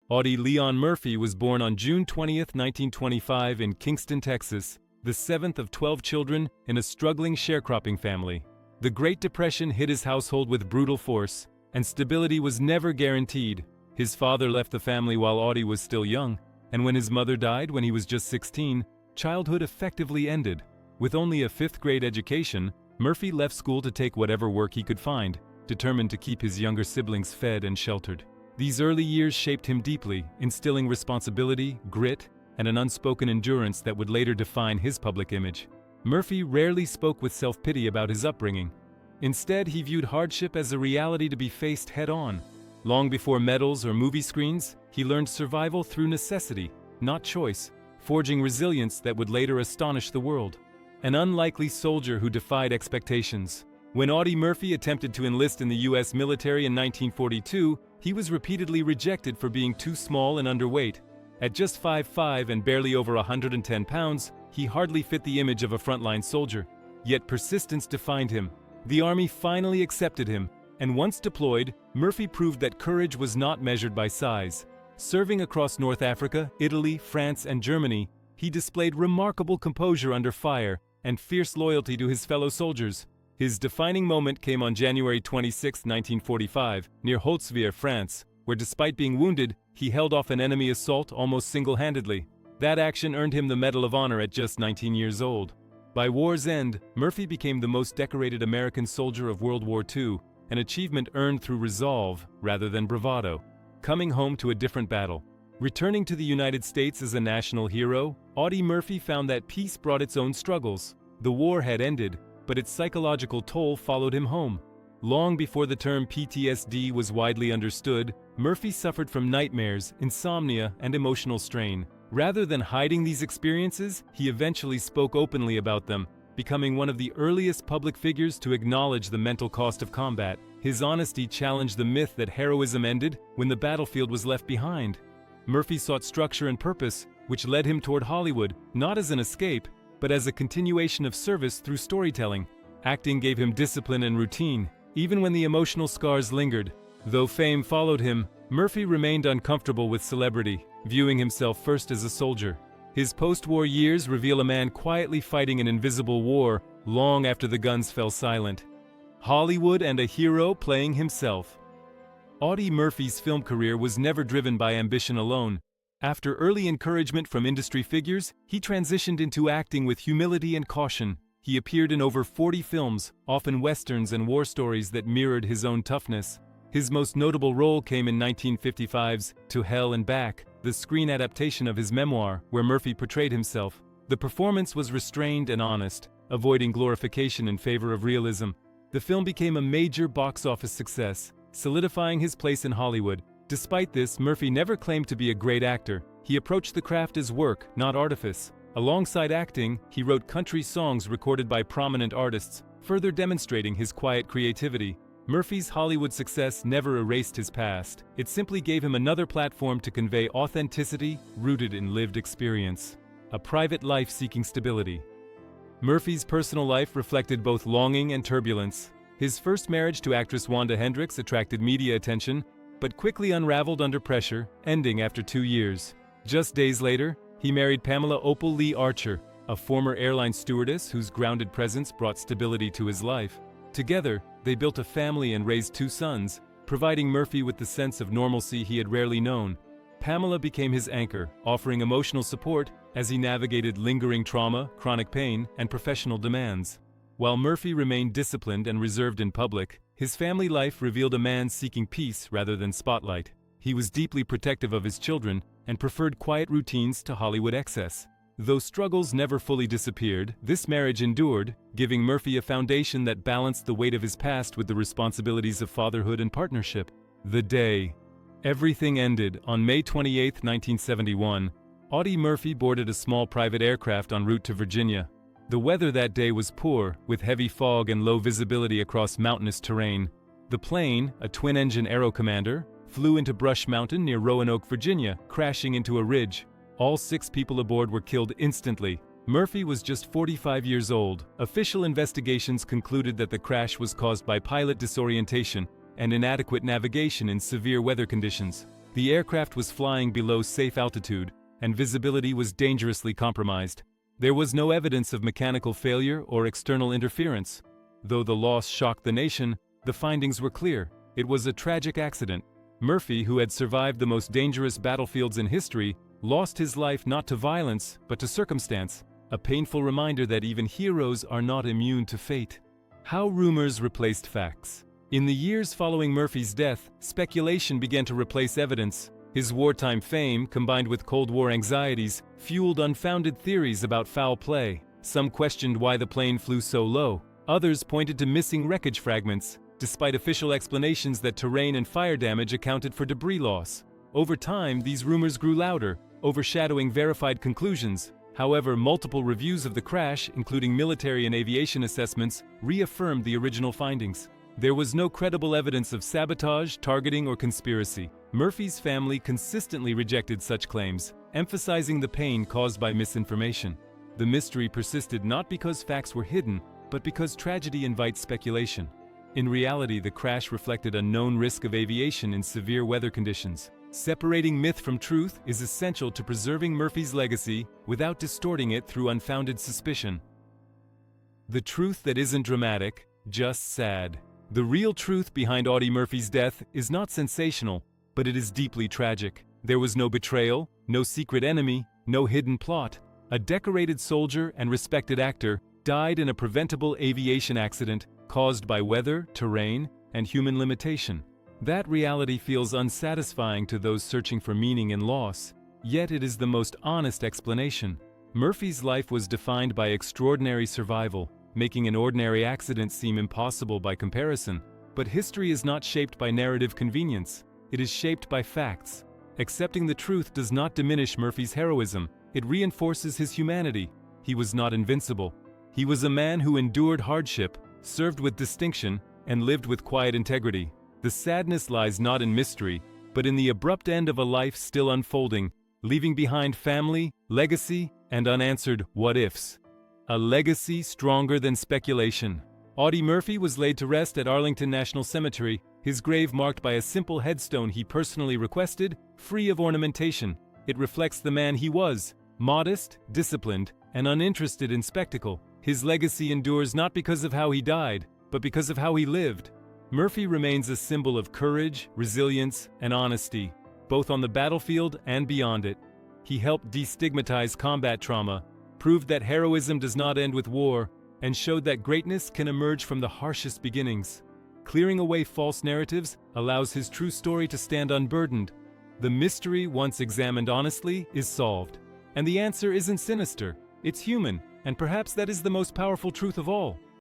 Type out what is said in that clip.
Audie Leon Murphy was born on June 20, 1925 in Kingston, Texas, the seventh of 12 children in a struggling sharecropping family. The Great Depression hit his household with brutal force, and stability was never guaranteed. His father left the family while Audie was still young, and when his mother died when he was just 16, childhood effectively ended. With only a fifth-grade education, Murphy left school to take whatever work he could find, determined to keep his younger siblings fed and sheltered. These early years shaped him deeply, instilling responsibility, grit, and an unspoken endurance that would later define his public image. Murphy rarely spoke with self-pity about his upbringing. Instead, he viewed hardship as a reality to be faced head-on. Long before medals or movie screens, he learned survival through necessity, not choice, forging resilience that would later astonish the world. An unlikely soldier who defied expectations. When Audie Murphy attempted to enlist in the U.S. military in 1942, he was repeatedly rejected for being too small and underweight. At just 5'5" and barely over 110 pounds, he hardly fit the image of a frontline soldier. Yet persistence defined him. The Army finally accepted him, and once deployed, Murphy proved that courage was not measured by size. Serving across North Africa, Italy, France, and Germany, he displayed remarkable composure under fire and fierce loyalty to his fellow soldiers. His defining moment came on January 26, 1945, near Holtzwihr, France, where despite being wounded, he held off an enemy assault almost single-handedly. That action earned him the Medal of Honor at just 19 years old. By war's end, Murphy became the most decorated American soldier of World War II, an achievement earned through resolve rather than bravado. Coming home to a different battle. Returning to the United States as a national hero, Audie Murphy found that peace brought its own struggles. The war had ended, but its psychological toll followed him home. Long before the term PTSD was widely understood, Murphy suffered from nightmares, insomnia, and emotional strain. Rather than hiding these experiences, he eventually spoke openly about them, becoming one of the earliest public figures to acknowledge the mental cost of combat. His honesty challenged the myth that heroism ended when the battlefield was left behind. Murphy sought structure and purpose, which led him toward Hollywood, not as an escape, but as a continuation of service through storytelling. Acting gave him discipline and routine, even when the emotional scars lingered. Though fame followed him, Murphy remained uncomfortable with celebrity, viewing himself first as a soldier. His post-war years reveal a man quietly fighting an invisible war long after the guns fell silent. Hollywood and a hero playing himself. Audie Murphy's film career was never driven by ambition alone. After early encouragement from industry figures, he transitioned into acting with humility and caution. He appeared in over 40 films, often westerns and war stories that mirrored his own toughness. His most notable role came in 1955's To Hell and Back, the screen adaptation of his memoir, where Murphy portrayed himself. The performance was restrained and honest, avoiding glorification in favor of realism. The film became a major box office success, solidifying his place in Hollywood. Despite this, Murphy never claimed to be a great actor. He approached the craft as work, not artifice. Alongside acting, he wrote country songs recorded by prominent artists, further demonstrating his quiet creativity. Murphy's Hollywood success never erased his past. It simply gave him another platform to convey authenticity rooted in lived experience. A private life seeking stability. Murphy's personal life reflected both longing and turbulence. His first marriage to actress Wanda Hendricks attracted media attention, but quickly unraveled under pressure, ending after 2 years. Just days later, he married Pamela Opal Lee Archer, a former airline stewardess whose grounded presence brought stability to his life. Together, they built a family and raised 2 sons, providing Murphy with the sense of normalcy he had rarely known. Pamela became his anchor, offering emotional support as he navigated lingering trauma, chronic pain, and professional demands. While Murphy remained disciplined and reserved in public, his family life revealed a man seeking peace rather than spotlight. He was deeply protective of his children and preferred quiet routines to Hollywood excess. Though struggles never fully disappeared, this marriage endured, giving Murphy a foundation that balanced the weight of his past with the responsibilities of fatherhood and partnership. The day everything ended on May 28, 1971, Audie Murphy boarded a small private aircraft en route to Virginia. The weather that day was poor, with heavy fog and low visibility across mountainous terrain. The plane, a twin-engine Aero Commander, flew into Brush Mountain near Roanoke, Virginia, crashing into a ridge. All 6 people aboard were killed instantly. Murphy was just 45 years old. Official investigations concluded that the crash was caused by pilot disorientation and inadequate navigation in severe weather conditions. The aircraft was flying below safe altitude, and visibility was dangerously compromised. There was no evidence of mechanical failure or external interference. Though the loss shocked the nation, the findings were clear. It was a tragic accident. Murphy, who had survived the most dangerous battlefields in history, lost his life not to violence, but to circumstance. A painful reminder that even heroes are not immune to fate. How rumors replaced facts. In the years following Murphy's death, speculation began to replace evidence. His wartime fame, combined with Cold War anxieties, fueled unfounded theories about foul play. Some questioned why the plane flew so low. Others pointed to missing wreckage fragments, despite official explanations that terrain and fire damage accounted for debris loss. Over time, these rumors grew louder, overshadowing verified conclusions. However, multiple reviews of the crash, including military and aviation assessments, reaffirmed the original findings. There was no credible evidence of sabotage, targeting, or conspiracy. Murphy's family consistently rejected such claims, emphasizing the pain caused by misinformation. The mystery persisted not because facts were hidden, but because tragedy invites speculation. In reality, the crash reflected a known risk of aviation in severe weather conditions. Separating myth from truth is essential to preserving Murphy's legacy without distorting it through unfounded suspicion. The truth that isn't dramatic, just sad. The real truth behind Audie Murphy's death is not sensational, but it is deeply tragic. There was no betrayal, no secret enemy, no hidden plot. A decorated soldier and respected actor died in a preventable aviation accident caused by weather, terrain, and human limitation. That reality feels unsatisfying to those searching for meaning in loss, yet it is the most honest explanation. Murphy's life was defined by extraordinary survival, making an ordinary accident seem impossible by comparison. But history is not shaped by narrative convenience. It is shaped by facts. Accepting the truth does not diminish Murphy's heroism. It reinforces his humanity. He was not invincible. He was a man who endured hardship, served with distinction, and lived with quiet integrity. The sadness lies not in mystery, but in the abrupt end of a life still unfolding, leaving behind family, legacy, and unanswered what-ifs. A legacy stronger than speculation. Audie Murphy was laid to rest at Arlington National Cemetery, his grave marked by a simple headstone he personally requested, free of ornamentation. It reflects the man he was, modest, disciplined, and uninterested in spectacle. His legacy endures not because of how he died, but because of how he lived. Murphy remains a symbol of courage, resilience, and honesty, both on the battlefield and beyond it. He helped destigmatize combat trauma, proved that heroism does not end with war, and showed that greatness can emerge from the harshest beginnings. Clearing away false narratives allows his true story to stand unburdened. The mystery, once examined honestly, is solved. And the answer isn't sinister, it's human, and perhaps that is the most powerful truth of all.